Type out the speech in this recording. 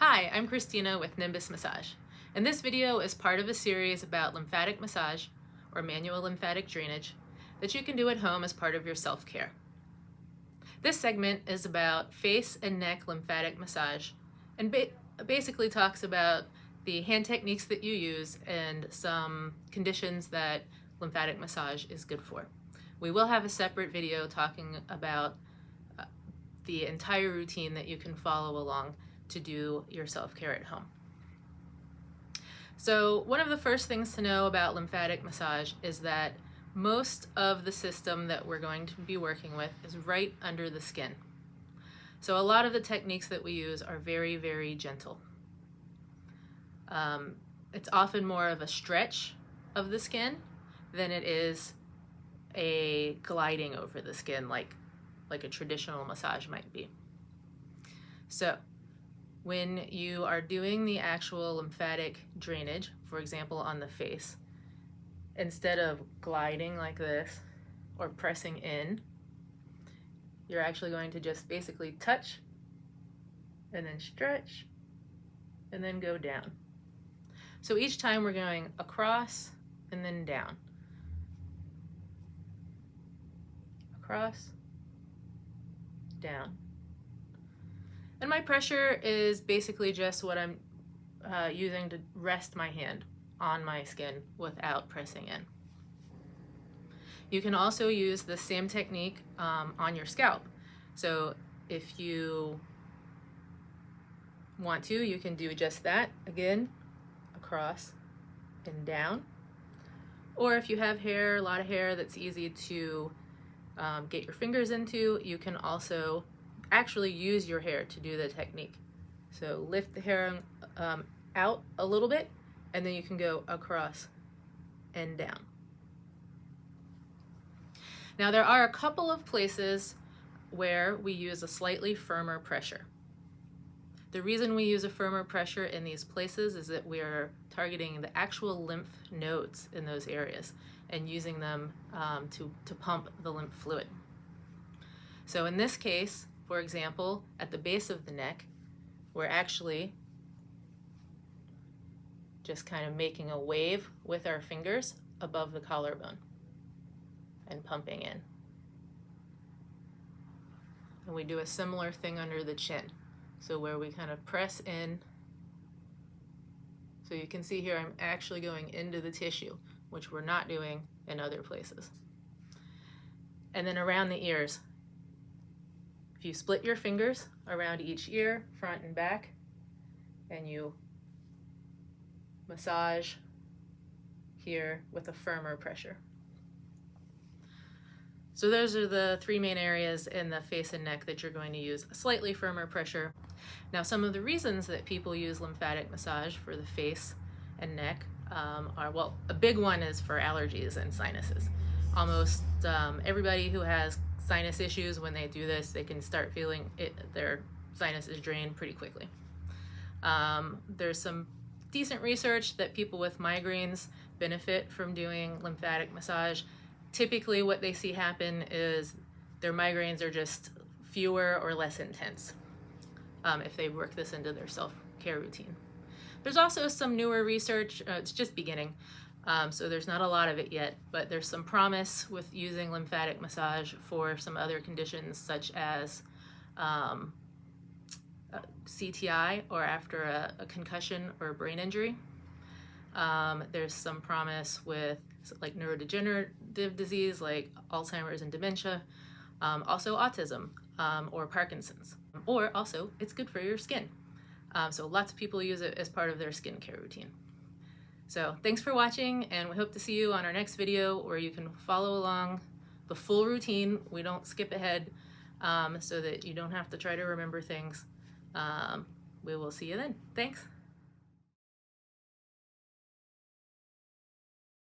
Hi, I'm Christina with Nimbus Massage, and this video is part of a series about lymphatic massage or manual lymphatic drainage that you can do at home as part of your self-care. This segment is about face and neck lymphatic massage and basically talks about the hand techniques that you use and some conditions that lymphatic massage is good for. We will have a separate video talking about the entire routine that you can follow along to do your self-care at home. So one of the first things to know about lymphatic massage is that most of the system that we're going to be working with is right under the skin. So a lot of the techniques that we use are very, very gentle. It's often more of a stretch of the skin than it is a gliding over the skin like a traditional massage might be. So when you are doing the actual lymphatic drainage, for example on the face, instead of gliding like this or pressing in, you're actually going to just basically touch and then stretch and then go down. So each time we're going across and then down. Across, down. And my pressure is basically just what I'm using to rest my hand on my skin without pressing in. You can also use the same technique on your scalp. So if you want to, you can do just that, again, across and down. Or if you have hair, a lot of hair that's easy to get your fingers into, you can also actually use your hair to do the technique. So lift the hair out a little bit, and then you can go across and down. Now there are a couple of places where we use a slightly firmer pressure. The reason we use a firmer pressure in these places is that we are targeting the actual lymph nodes in those areas and using them to pump the lymph fluid. So in this case, for example, at the base of the neck, we're actually just kind of making a wave with our fingers above the collarbone and pumping in. And we do a similar thing under the chin. So where we kind of press in. So you can see here I'm actually going into the tissue, which we're not doing in other places. And then around the ears. If you split your fingers around each ear, front and back, and you massage here with a firmer pressure. So those are the three main areas in the face and neck that you're going to use a slightly firmer pressure. Now some of the reasons that people use lymphatic massage for the face and neck are, well, a big one is for allergies and sinuses. Almost everybody who has sinus issues, when they do this, they can start feeling their sinuses drain pretty quickly. There's some decent research that people with migraines benefit from doing lymphatic massage. Typically what they see happen is their migraines are just fewer or less intense if they work this into their self-care routine. There's also some newer research, it's just beginning, so there's not a lot of it yet, but there's some promise with using lymphatic massage for some other conditions such as CTI or after a concussion or a brain injury. There's some promise with like neurodegenerative disease like Alzheimer's and dementia, also autism or Parkinson's, or also it's good for your skin. So lots of people use it as part of their skincare routine. So thanks for watching, and we hope to see you on our next video where you can follow along the full routine. We don't skip ahead so that you don't have to try to remember things. We will see you then. Thanks.